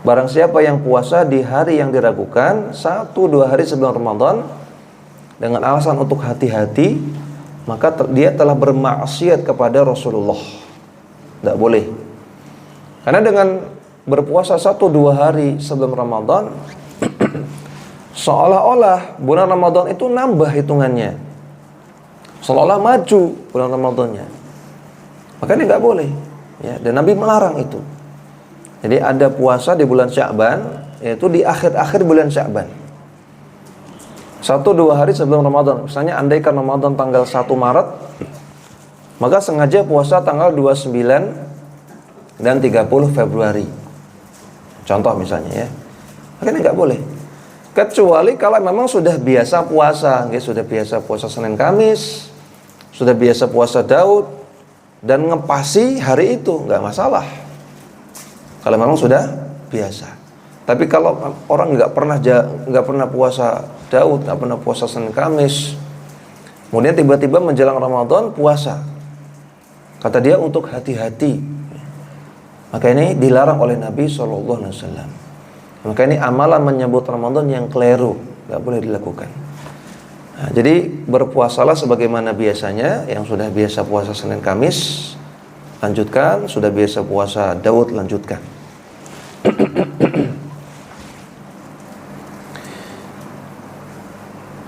Barang siapa yang puasa di hari yang diragukan 1-2 hari sebelum Ramadan dengan alasan untuk hati-hati, maka dia telah bermaksiat kepada Rasulullah. Tidak boleh. Karena dengan berpuasa 1-2 hari sebelum Ramadan seolah-olah bulan Ramadan itu nambah hitungannya, seolah-olah maju bulan Ramadannya. Makanya nggak boleh ya, dan Nabi melarang itu. Jadi ada puasa di bulan Sya'ban, yaitu di akhir-akhir bulan Sya'ban, 1-2 hari sebelum Ramadan. Misalnya andaikan Ramadan tanggal 1 Maret, maka sengaja puasa tanggal 29 dan 30 Februari. Contoh misalnya ya. Makanya nggak boleh. Kecuali kalau memang sudah biasa puasa, sudah biasa puasa Senin Kamis, sudah biasa puasa Daud, dan ngepasi hari itu, nggak masalah. Kalau memang sudah biasa. Tapi kalau orang nggak pernah puasa Daud, nggak pernah puasa Senin Kamis, kemudian tiba-tiba menjelang Ramadan puasa, kata dia untuk hati-hati. Maka ini dilarang oleh Nabi SAW. Maka ini amalan menyambut Ramadan yang keliru, nggak boleh dilakukan. Nah, jadi berpuasalah sebagaimana biasanya. Yang sudah biasa puasa Senin Kamis, lanjutkan. Sudah biasa puasa Daud, lanjutkan.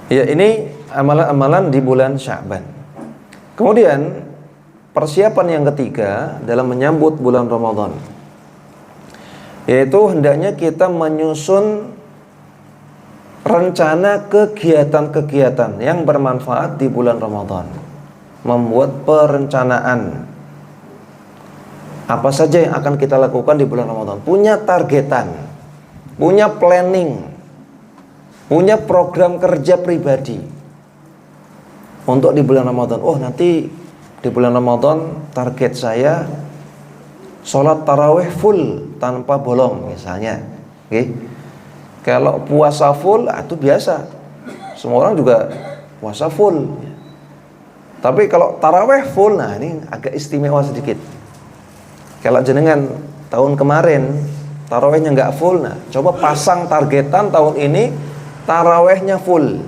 Ya, ini amalan-amalan di bulan Sya'ban. Kemudian persiapan yang ketiga dalam menyambut bulan Ramadan, yaitu hendaknya kita menyusun rencana kegiatan-kegiatan yang bermanfaat di bulan Ramadan. Membuat perencanaan apa saja yang akan kita lakukan di bulan Ramadan. Punya targetan, punya planning, punya program kerja pribadi untuk di bulan Ramadan. Oh, nanti di bulan Ramadan target saya sholat tarawih full tanpa bolong misalnya. Oke. Kalau puasa full itu biasa, semua orang juga puasa full. Tapi kalau tarawih full, nah ini agak istimewa sedikit. Kalau jenengan tahun kemarin tarawihnya nggak full, nah coba pasang targetan tahun ini tarawihnya full.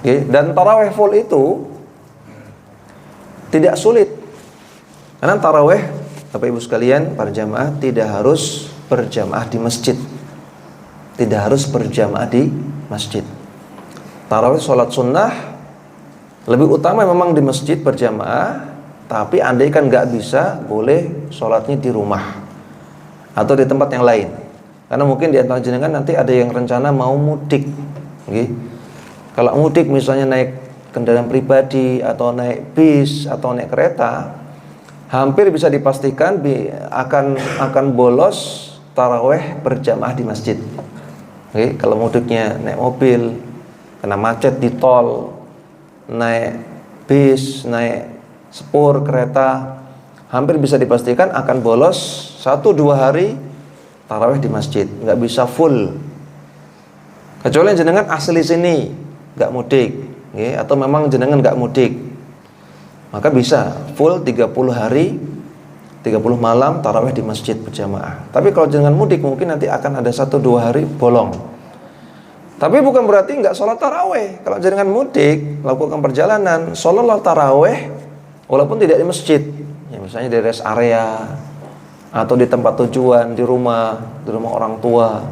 Oke. Dan tarawih full itu tidak sulit, karena tarawih, Bapak Ibu sekalian, para jamaah tidak harus berjamaah di masjid, tidak harus berjamaah di masjid. Tarawih sholat sunnah lebih utama memang di masjid berjamaah, tapi andaikan nggak bisa, boleh sholatnya di rumah atau di tempat yang lain. Karena mungkin di antara jenengan nanti ada yang rencana mau mudik. Okay. Kalau mudik misalnya naik kendaraan pribadi atau naik bis atau naik kereta, hampir bisa dipastikan akan bolos tarawih berjamaah di masjid. Oke, kalau mudiknya naik mobil, kena macet di tol, naik bis, naik sepur kereta, hampir bisa dipastikan akan bolos 1-2 hari tarawih di masjid, nggak bisa full. Kecuali jenengan asli sini, nggak mudik. Atau memang jenengan nggak mudik, maka bisa full 30 hari 30 malam tarawih di masjid berjamaah. Tapi kalau jenengan mudik mungkin nanti akan ada 1-2 hari bolong. Tapi bukan berarti nggak sholat tarawih. Kalau jenengan mudik melakukan perjalanan, sholatlah tarawih walaupun tidak di masjid ya, misalnya di rest area atau di tempat tujuan, di rumah orang tua.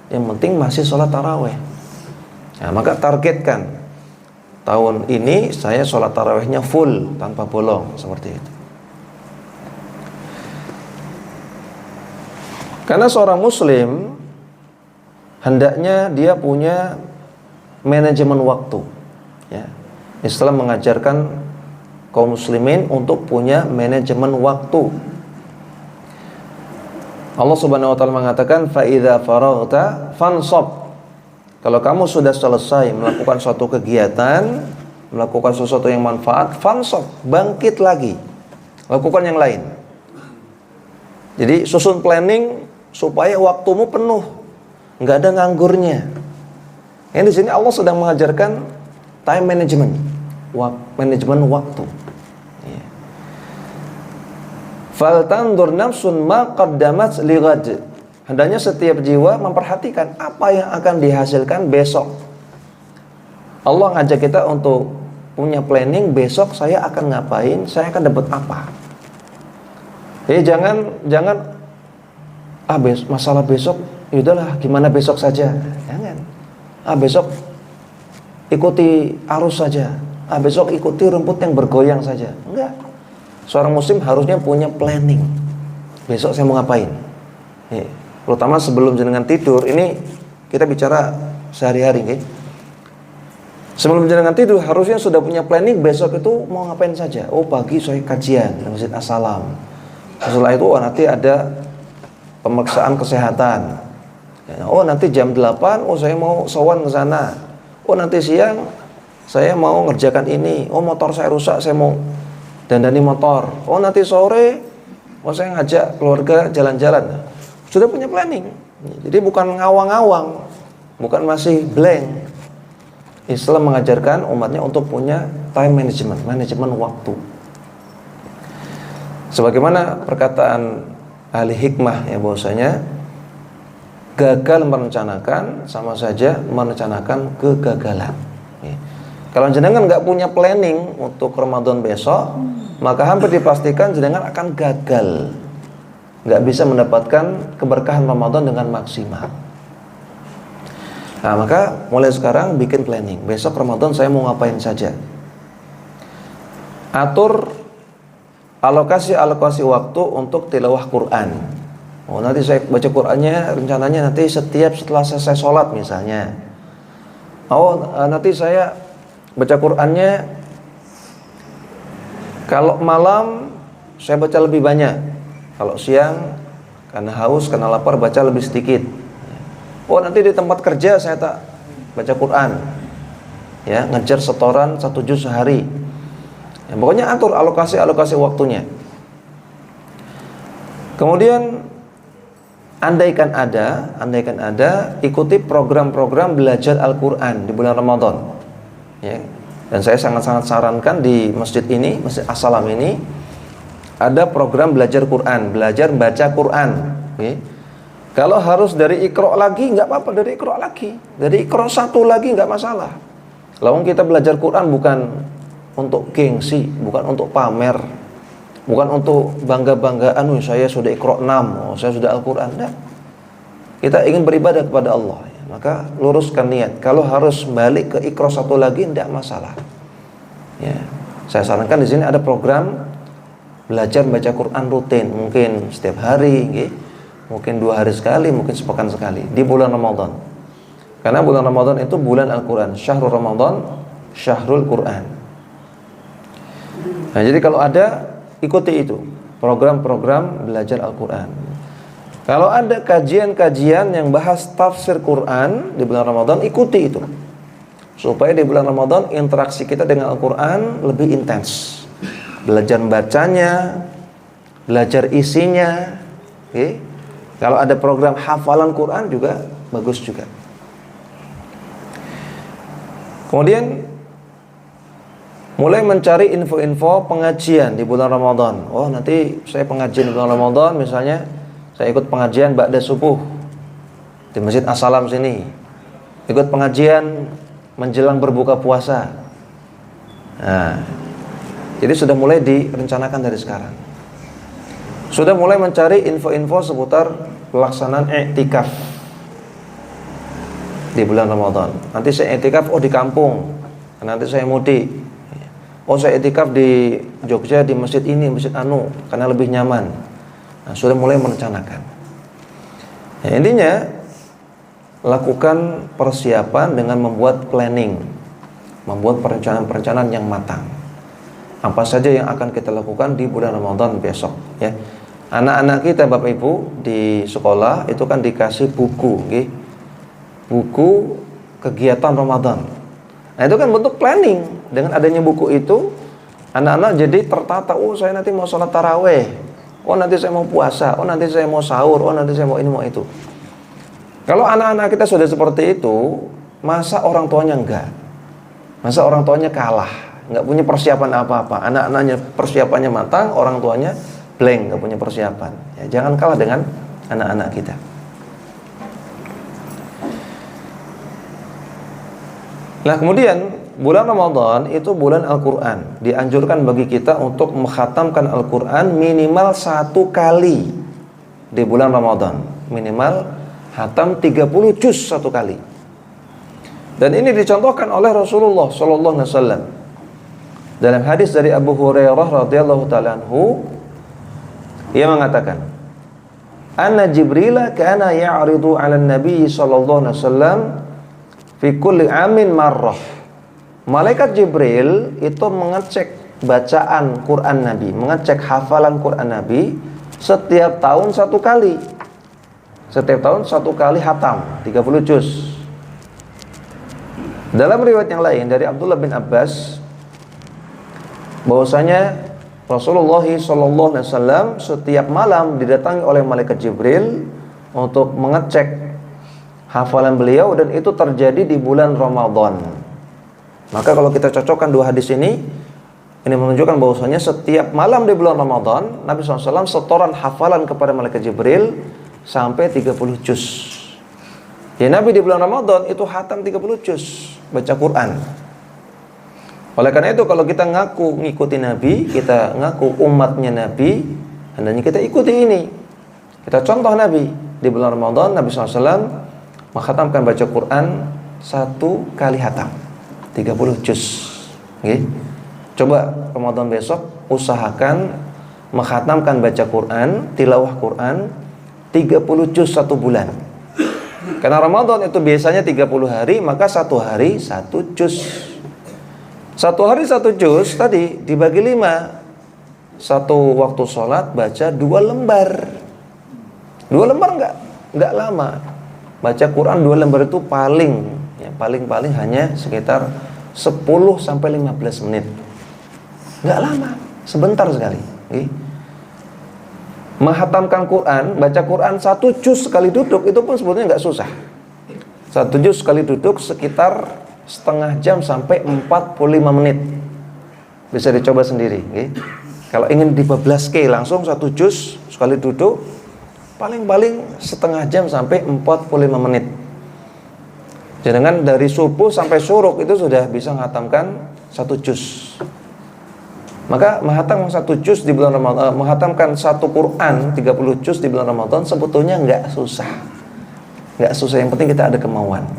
Yang penting masih sholat tarawih. Nah, maka targetkan tahun ini saya sholat tarawihnya full tanpa bolong, seperti itu. Karena seorang muslim hendaknya dia punya manajemen waktu ya. Islam mengajarkan kaum muslimin untuk punya manajemen waktu. Allah Subhanahu wa taala mengatakan fa idza faraghta fansab. Kalau kamu sudah selesai melakukan suatu kegiatan, melakukan sesuatu yang manfaat, fansab, bangkit lagi, lakukan yang lain. Jadi susun planning supaya waktumu penuh, nggak ada nganggurnya. Yang di sini Allah sedang mengajarkan time management, manajemen waktu. Faltandur nafsun ma qaddamat lighad. hendaknya setiap jiwa memperhatikan apa yang akan dihasilkan besok. Allah ngajak kita untuk punya planning, besok saya akan ngapain, saya akan dapat apa. Jadi jangan masalah besok, yaudahlah gimana besok saja. Jangan. Besok ikuti arus saja. Besok ikuti rumput yang bergoyang saja. Enggak. Seorang muslim harusnya punya planning. Besok saya mau ngapain? Terutama sebelum jenengan tidur, ini kita bicara sehari-hari, okay? Sebelum jenengan tidur harusnya sudah punya planning besok itu mau ngapain saja. Pagi saya kajian di Masjid As-Salam. Setelah itu nanti ada pemeriksaan kesehatan. Nanti jam 8 saya mau sowan ke sana. Nanti siang saya mau ngerjakan ini. Motor saya rusak, saya mau dandani motor. Nanti sore saya ngajak keluarga jalan-jalan. Sudah punya planning. Jadi bukan ngawang-ngawang, bukan masih blank. Islam mengajarkan umatnya untuk punya time management, manajemen waktu. Sebagaimana perkataan ahli hikmah ya, bahwasanya gagal merencanakan sama saja merencanakan kegagalan. Kalau jenengan nggak punya planning untuk Ramadan besok, maka hampir dipastikan jenengan akan gagal, nggak bisa mendapatkan keberkahan Ramadan dengan maksimal. Nah, maka mulai sekarang bikin planning. Besok Ramadan saya mau ngapain saja. Atur alokasi waktu untuk tilawah Quran. Nanti saya baca Qurannya rencananya nanti setelah selesai sholat misalnya. Nanti saya baca Qurannya kalau malam saya baca lebih banyak. Kalau siang karena haus, karena lapar baca lebih sedikit. Nanti di tempat kerja saya tak baca Quran. Ya, ngejar setoran 1 juz sehari. Pokoknya atur alokasi waktunya. Kemudian andaikan ada ikuti program-program belajar Al-Quran di bulan Ramadan. Ya. Dan saya sangat-sangat sarankan di masjid ini, Masjid As-Salam ini ada program belajar Quran, belajar baca Quran. Okay. Kalau harus dari Iqra lagi nggak apa-apa, dari Iqra lagi, dari Iqra 1 lagi nggak masalah. Lalu kita belajar Quran bukan untuk gengsi, bukan untuk pamer, bukan untuk bangga-banggaan, saya sudah Iqra 6, saya sudah Al-Quran. Nah, kita ingin beribadah kepada Allah, maka luruskan niat. Kalau harus balik ke Iqra 1 lagi, tidak masalah. Ya, saya sarankan di sini ada program belajar baca Quran rutin, mungkin setiap hari, mungkin 2 hari sekali, mungkin sepekan sekali di bulan Ramadan. Karena bulan Ramadan itu bulan Al-Quran, Syahrul Ramadan, Syahrul Quran. Nah, jadi kalau ada, ikuti itu program-program belajar Al-Quran. Kalau ada kajian-kajian yang bahas tafsir Quran di bulan Ramadan, ikuti itu, supaya di bulan Ramadan interaksi kita dengan Al-Quran lebih intens. Belajar bacanya, belajar isinya. Kalau ada program hafalan Quran juga bagus juga. Kemudian mulai mencari info-info pengajian di bulan Ramadan. Nanti saya pengajian di bulan Ramadan, misalnya saya ikut pengajian ba'da subuh di Masjid As-Salam sini. Ikut pengajian menjelang berbuka puasa. Nah, jadi sudah mulai direncanakan dari sekarang. Sudah mulai mencari info-info seputar pelaksanaan i'tikaf di bulan Ramadan. Nanti saya i'tikaf di kampung, nanti saya mudik. Saya i'tikaf di Jogja di masjid ini, masjid anu, karena lebih nyaman. Nah, sudah mulai merencanakan. Intinya lakukan persiapan dengan membuat planning, membuat perencanaan-perencanaan yang matang. Apa saja yang akan kita lakukan di bulan Ramadan besok, ya. Anak-anak kita Bapak Ibu di sekolah itu kan dikasih buku, buku kegiatan Ramadan. Nah, itu kan bentuk planning. Dengan adanya buku itu, anak-anak jadi tertata. Saya nanti mau sholat taraweh. Nanti saya mau puasa. Nanti saya mau sahur. Nanti saya mau ini mau itu. Kalau anak-anak kita sudah seperti itu, masa orang tuanya enggak? Masa orang tuanya kalah? Enggak punya persiapan apa-apa. Anak-anaknya persiapannya matang, orang tuanya blank, enggak punya persiapan. Ya, jangan kalah dengan anak-anak kita. Nah, kemudian bulan Ramadan itu bulan Al-Quran. Dianjurkan bagi kita untuk mengkhatamkan Al-Quran minimal 1 kali di bulan Ramadan. Minimal khatam 30 juz 1 kali. Dan ini dicontohkan oleh Rasulullah SAW. Dalam hadis dari Abu Hurairah radhiyallahu ta'ala anhu, ia mengatakan, Anna Jibril kana ya'ridu 'ala Nabi sallallahu alaihi wasallam fi kulli amin marrah. Malaikat Jibril itu mengecek bacaan Quran Nabi, mengecek hafalan Quran Nabi setiap tahun 1 kali. Setiap tahun 1 kali hatam 30 juz. Dalam riwayat yang lain dari Abdullah bin Abbas bahwasanya Rasulullah SAW setiap malam didatangi oleh malaikat Jibril untuk mengecek hafalan beliau, dan itu terjadi di bulan Ramadan. Maka kalau kita cocokkan 2 hadis ini menunjukkan bahwasanya setiap malam di bulan Ramadan Nabi SAW setoran hafalan kepada malaikat Jibril sampai 30 juz. Ya, Nabi di bulan Ramadan itu khatam 30 juz baca Quran. Oleh karena itu kalau kita ngaku ngikuti Nabi, kita ngaku umatnya Nabi, hendaknya kita ikuti ini. Kita contoh Nabi. Di bulan Ramadan Nabi SAW menghatamkan baca Quran 1 kali hatam 30 juz. Okay? Coba Ramadan besok usahakan menghatamkan baca Quran, tilawah Quran 30 juz 1 bulan. Karena Ramadan itu biasanya 30 hari, maka 1 hari 1 juz. 1 hari 1 juz tadi dibagi 5. 1 waktu sholat baca 2 lembar. 2 lembar enggak lama. Baca Quran 2 lembar itu paling hanya sekitar 10 sampai 15 menit. Enggak lama, sebentar sekali. Menghatamkan Quran, baca Quran 1 juz sekali duduk itu pun sebetulnya enggak susah. 1 juz sekali duduk sekitar setengah jam sampai 45 menit. Bisa dicoba sendiri. Kalau ingin dibablaske langsung 1 juz sekali duduk, paling-paling setengah jam sampai 45 menit. Jangan dari subuh sampai syuruk itu sudah bisa menghatamkan 1 juz. Maka menghatamkan 1 juz di bulan Ramadan, menghatamkan 1 Quran 30 juz di bulan Ramadan sebetulnya enggak susah. Enggak susah, yang penting kita ada kemauan.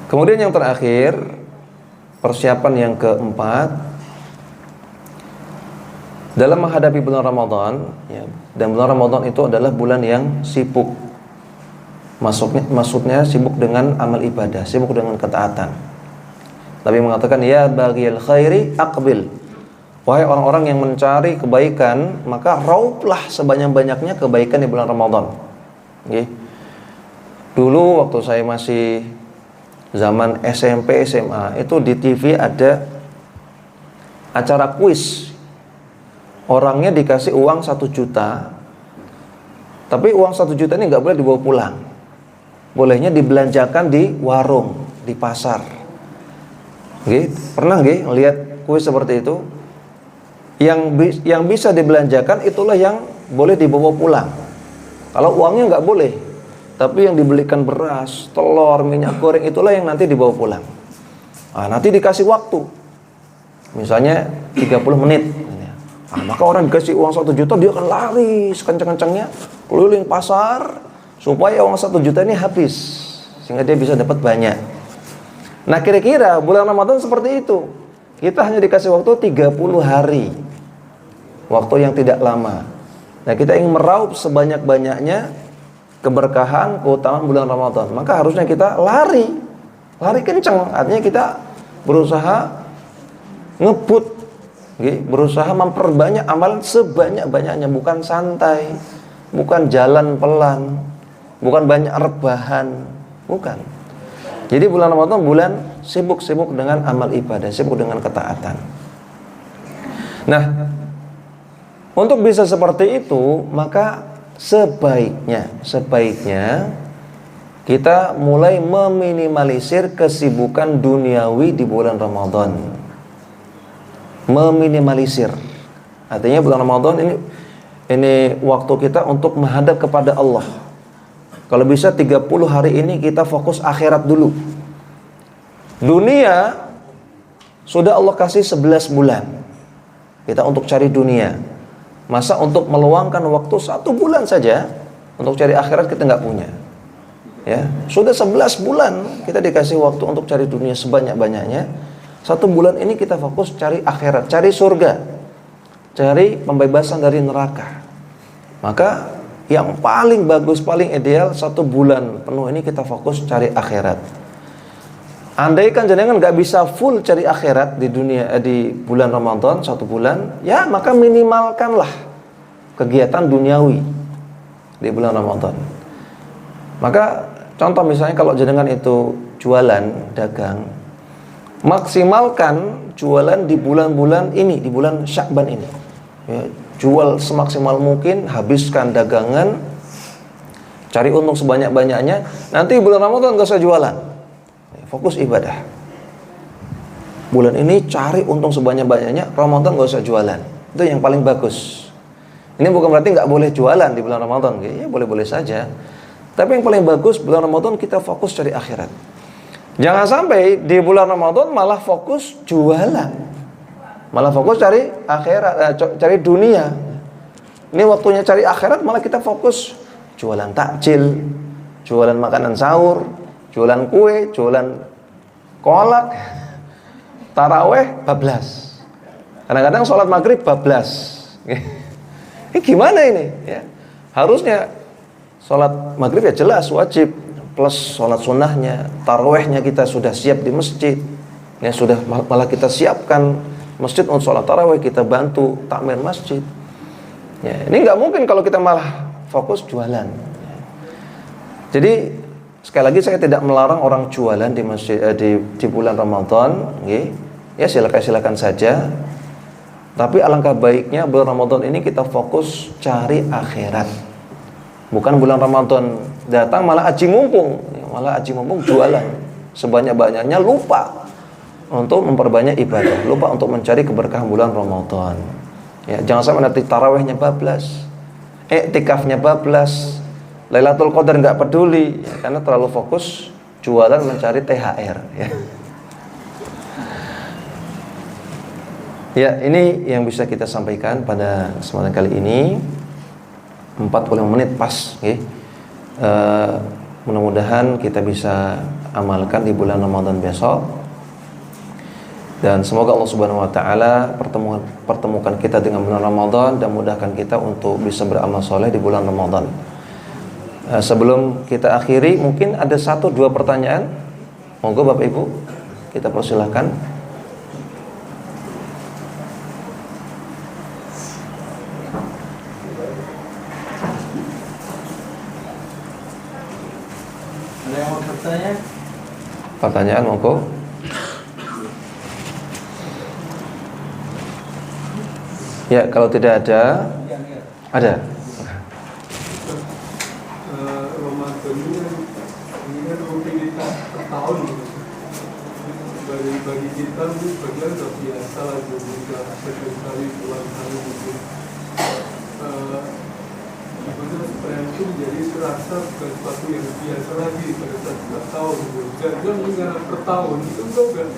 Kemudian yang terakhir, persiapan yang keempat dalam menghadapi bulan Ramadan, ya, dan bulan Ramadan itu adalah bulan yang sibuk. Maksudnya sibuk dengan amal ibadah, sibuk dengan ketaatan. Nabi mengatakan, ya baghil khairi aqbil. Wahai orang-orang yang mencari kebaikan, maka rauplah sebanyak-banyaknya kebaikan di bulan Ramadan. Okay. Dulu waktu saya masih zaman SMP, SMA, itu di TV ada acara kuis. Orangnya dikasih uang 1 juta, tapi uang 1 juta ini nggak boleh dibawa pulang. Bolehnya dibelanjakan di warung, di pasar. Pernah lihat kuis seperti itu? Yang bisa dibelanjakan itulah yang boleh dibawa pulang. Kalau uangnya nggak boleh. Tapi yang dibelikan beras, telur, minyak goreng itulah yang nanti dibawa pulang. Nanti dikasih waktu. Misalnya 30 menit. Maka orang dikasih uang 1 juta, dia akan lari sekencang-kencangnya keliling pasar supaya uang 1 juta ini habis, sehingga dia bisa dapat banyak. Nah, kira-kira bulan Ramadan seperti itu. Kita hanya dikasih waktu 30 hari. Waktu yang tidak lama. Nah, kita ingin meraup sebanyak-banyaknya keberkahan, keutamaan bulan Ramadan, maka harusnya kita lari kencang. Artinya kita berusaha ngebut, berusaha memperbanyak amalan sebanyak-banyaknya, bukan santai, bukan jalan pelan, bukan banyak rebahan, bukan. Jadi bulan Ramadan bulan sibuk-sibuk dengan amal ibadah, sibuk dengan ketaatan. Nah, untuk bisa seperti itu, maka sebaiknya kita mulai meminimalisir kesibukan duniawi di bulan Ramadan. Meminimalisir, artinya bulan Ramadan ini waktu kita untuk menghadap kepada Allah. Kalau bisa 30 hari ini kita fokus akhirat dulu. Dunia sudah Allah kasih 11 bulan kita untuk cari dunia. Masa untuk meluangkan waktu 1 bulan saja untuk cari akhirat kita nggak punya. Ya, sudah 11 bulan kita dikasih waktu untuk cari dunia sebanyak-banyaknya. 1 bulan ini kita fokus cari akhirat, cari surga, cari pembebasan dari neraka. Maka yang paling bagus, paling ideal 1 bulan penuh ini kita fokus cari akhirat. Andaikan jenengan nggak bisa full cari akhirat di dunia di bulan Ramadan 1 bulan, ya maka minimalkanlah kegiatan duniawi di bulan Ramadan. Maka contoh misalnya kalau jenengan itu jualan, dagang, maksimalkan jualan di bulan-bulan ini, di bulan Sya'ban ini. Ya, jual semaksimal mungkin, habiskan dagangan, cari untung sebanyak-banyaknya. Nanti bulan Ramadan nggak usah jualan. Fokus ibadah. Bulan ini cari untung sebanyak-banyaknya, Ramadan gak usah jualan. Itu yang paling bagus. Ini bukan berarti gak boleh jualan di bulan Ramadan. Ya boleh-boleh saja. Tapi yang paling bagus bulan Ramadan kita fokus cari akhirat. Jangan sampai di bulan Ramadan malah fokus jualan, malah fokus cari akhirat, cari dunia. Ini waktunya cari akhirat, malah kita fokus jualan takjil, jualan makanan sahur, jualan kue, jualan kolak, taraweh bablas. Kadang-kadang sholat maghrib bablas. Ini gimana ini? Ya. Harusnya sholat maghrib ya jelas wajib, plus sholat sunnahnya, tarawehnya kita sudah siap di masjid. Ya sudah malah kita siapkan masjid untuk sholat taraweh, kita bantu takmir masjid. Ya, ini nggak mungkin kalau kita malah fokus jualan. Jadi sekali lagi saya tidak melarang orang jualan di masjid di bulan Ramadan, ya silakan saja. Tapi alangkah baiknya bulan Ramadan ini kita fokus cari akhirat. Bukan bulan Ramadan datang malah aji mumpung jualan sebanyak-banyaknya, lupa untuk memperbanyak ibadah, lupa untuk mencari keberkahan bulan Ramadan. Ya, jangan sampai nanti tarawehnya bablas, iktikafnya bablas, Lailatul Qadar nggak peduli, ya, karena terlalu fokus jualan mencari THR. Ya. Ya, ini yang bisa kita sampaikan pada kesempatan kali ini. 45 menit pas, okay. Mudah-mudahan kita bisa amalkan di bulan Ramadan besok. Dan semoga Allah Subhanahu wa taala pertemukan kita dengan bulan Ramadan dan mudahkan kita untuk bisa beramal soleh di bulan Ramadan. Sebelum kita akhiri, mungkin ada 1-2 pertanyaan. Monggo Bapak Ibu, kita persilahkan. Ada yang mau bertanya? Pertanyaan monggo. Ya, kalau tidak ada, ada. Ramadan ini kan rutinitas per tahun. Bagi kita itu bagian sudah biasa lah, juga sekali bulan kali mungkin. Supaya itu menjadi serasa bukan sesuatu yang biasa lagi pada saat kita tahu. Jangan mengingat per tahun itu enggak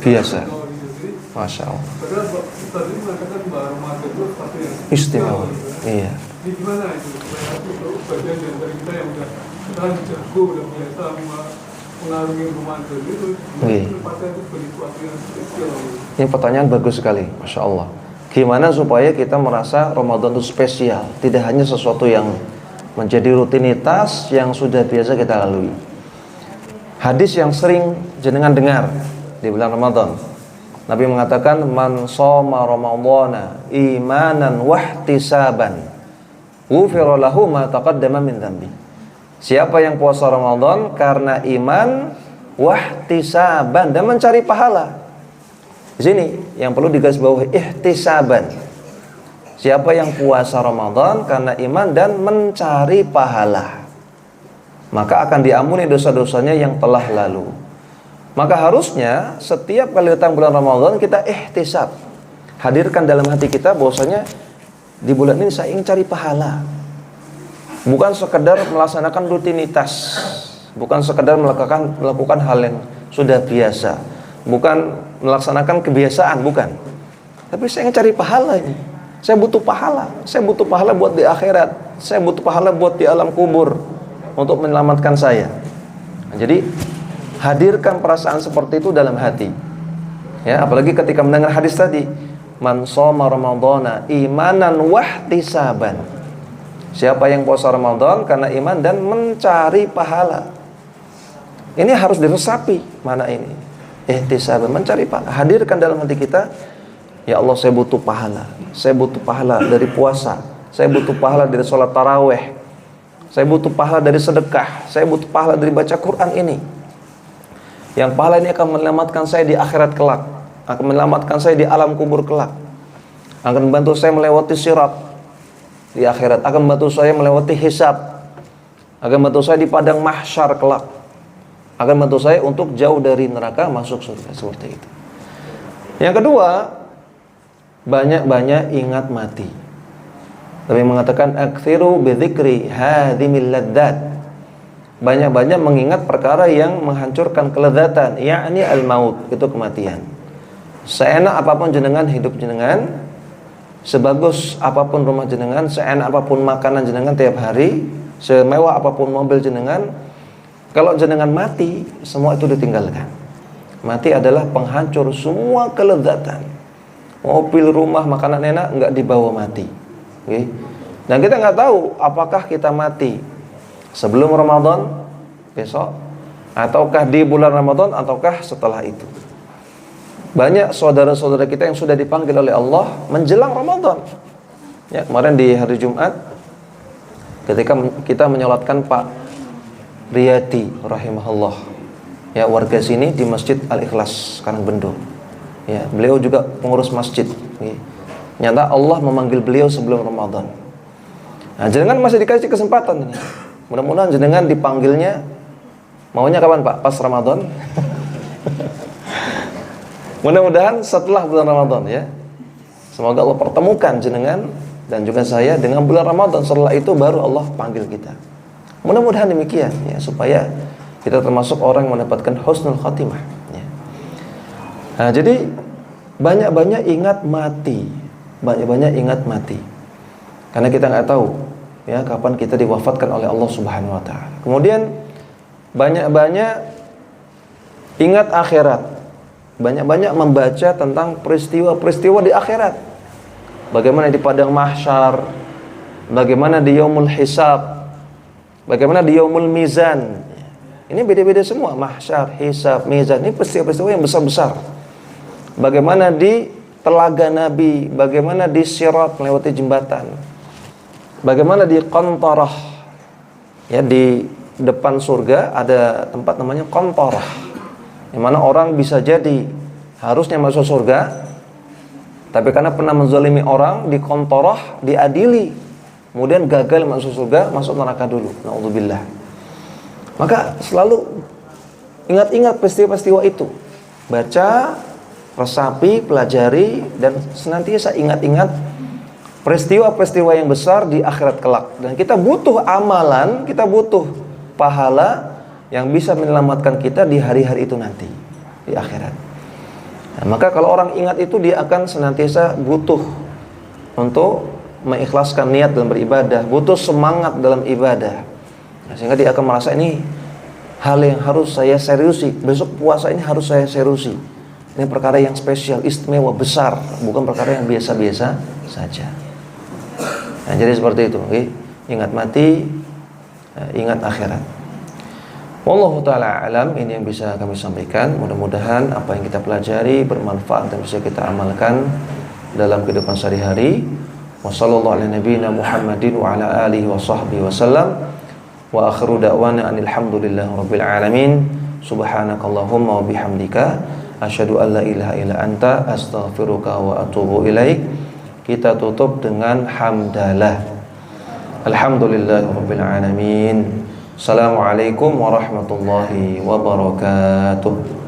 biasa. Masya Allah. Padahal tadi mengatakan bahwa Ramadan itu sesuatu yang istimewa. Iya. Ini gimana itu? Supaya itu bagian dari kita yang udah jago, udah biasa mengarungi Ramadan itu, tempatnya itu sebagai sesuatu yang spesial. Ini pertanyaan bagus sekali, Masya Allah. Gimana supaya kita merasa Ramadan itu spesial, tidak hanya sesuatu yang menjadi rutinitas yang sudah biasa kita lalui. Hadis yang sering jenengan dengar di bulan Ramadan, Nabi mengatakan, man shoma ramadhana imanan wahtisaban ghufira lahu ma taqaddama min dzambi. Siapa yang puasa Ramadan karena iman wahtisaban dan mencari pahala. Di sini yang perlu digarisbawahi, ihtisaban. Siapa yang puasa Ramadan karena iman dan mencari pahala, maka akan diampuni dosa-dosanya yang telah lalu. Maka harusnya setiap kali datang bulan Ramadan kita ihtisab, hadirkan dalam hati kita bahwasanya di bulan ini saya ingin cari pahala. Bukan sekedar melaksanakan rutinitas, bukan sekedar melakukan hal yang sudah biasa, bukan melaksanakan kebiasaan, bukan. Tapi saya ingin cari pahala ini. Saya butuh pahala. Saya butuh pahala buat di akhirat. Saya butuh pahala buat di alam kubur untuk menyelamatkan saya. Jadi hadirkan perasaan seperti itu dalam hati. Ya, apalagi ketika mendengar hadis tadi, man shoma ramadhana imanan wahtisaban. Siapa yang puasa Ramadan karena iman dan mencari pahala. Ini harus diresapi mana ini. Ihtisaban, mencari pahala. Hadirkan dalam hati kita, ya Allah, saya butuh pahala. Saya butuh pahala dari puasa. Saya butuh pahala dari sholat taraweh. Saya butuh pahala dari sedekah. Saya butuh pahala dari baca Quran ini. Yang pahala ini akan menyelamatkan saya di akhirat kelak, akan menyelamatkan saya di alam kubur kelak, akan membantu saya melewati sirat di akhirat, akan membantu saya melewati hisab, akan membantu saya di padang mahsyar kelak, akan membantu saya untuk jauh dari neraka masuk surga. Seperti itu. Yang kedua, banyak-banyak ingat mati. Tapi mengatakan aktsiru bidzikri hadhimil ladzat. Banyak-banyak mengingat perkara yang menghancurkan kelezatan, yakni al-maut, itu kematian. Seenak apapun jenengan hidup jenengan, sebagus apapun rumah jenengan, seenak apapun makanan jenengan tiap hari, semewah apapun mobil jenengan, kalau jenengan mati, semua itu ditinggalkan. Mati adalah penghancur semua kelezatan. Mobil, rumah, makanan enak nggak dibawa mati. Okay? Dan kita nggak tahu apakah kita mati sebelum Ramadan besok, ataukah di bulan Ramadan, ataukah setelah itu. Banyak saudara-saudara kita yang sudah dipanggil oleh Allah menjelang Ramadan. Ya, kemarin di hari Jumat ketika kita menyolatkan Pak Riyadi rahimahullah, ya, warga sini di Masjid Al-Ikhlas Karangbendo. Ya, beliau juga pengurus masjid. Ya. Nyata Allah memanggil beliau sebelum Ramadan. Nah, jenengan masih dikasih kesempatan ini. Mudah-mudahan jenengan dipanggilnya, maunya kapan Pak? Pas Ramadan? Mudah-mudahan setelah bulan Ramadan, ya. Semoga Allah pertemukan jenengan dan juga saya dengan bulan Ramadan. Setelah itu baru Allah panggil kita. Mudah-mudahan demikian, ya, supaya kita termasuk orang yang mendapatkan husnul khatimah, ya. Nah, jadi banyak-banyak ingat mati. Banyak-banyak ingat mati. Karena kita nggak tahu, ya, kapan kita diwafatkan oleh Allah Subhanahu wa taala. Kemudian banyak-banyak ingat akhirat. Banyak-banyak membaca tentang peristiwa-peristiwa di akhirat. Bagaimana di padang mahsyar, bagaimana di yaumul hisab, bagaimana di yaumul mizan. Ini beda-beda semua, mahsyar, hisab, mizan. Ini peristiwa-peristiwa yang besar-besar. Bagaimana di telaga Nabi, bagaimana di sirat melewati jembatan, bagaimana di qantarah, ya, di depan surga ada tempat namanya qantarah, di mana orang bisa jadi harusnya masuk surga, tapi karena pernah menzalimi orang di qantarah diadili, kemudian gagal masuk surga, masuk neraka dulu. Naudzubillah. Maka selalu ingat-ingat peristiwa-peristiwa itu, baca, resapi, pelajari, dan senantiasa ingat-ingat peristiwa-peristiwa yang besar di akhirat kelak. Dan kita butuh amalan, kita butuh pahala yang bisa menyelamatkan kita di hari-hari itu nanti, di akhirat. Nah, maka kalau orang ingat itu, dia akan senantiasa butuh untuk mengikhlaskan niat dalam beribadah, butuh semangat dalam ibadah. Nah, sehingga dia akan merasa ini hal yang harus saya seriusi, besok puasa ini harus saya seriusi. Ini perkara yang spesial, istimewa, besar, bukan perkara yang biasa-biasa saja. Nah, jadi seperti itu, okay? Ingat mati, ingat akhirat. Wallahu ta'ala alam, ini yang bisa kami sampaikan. Mudah-mudahan apa yang kita pelajari bermanfaat dan bisa kita amalkan dalam kehidupan sehari-hari. Wassallallahu ala nabiyyina Muhammadin wa ala alihi wa sahbihi wasallam. Wa akhiru da'wana anilhamdulillahi rabbil alamin. Subhanakallahumma wa bihamdika asyhadu an la ilaha illa anta astaghfiruka wa atubu ilaik. Kita tutup dengan hamdalah. Alhamdulillahirabbil alamin. Assalamualaikum warahmatullahi wabarakatuh.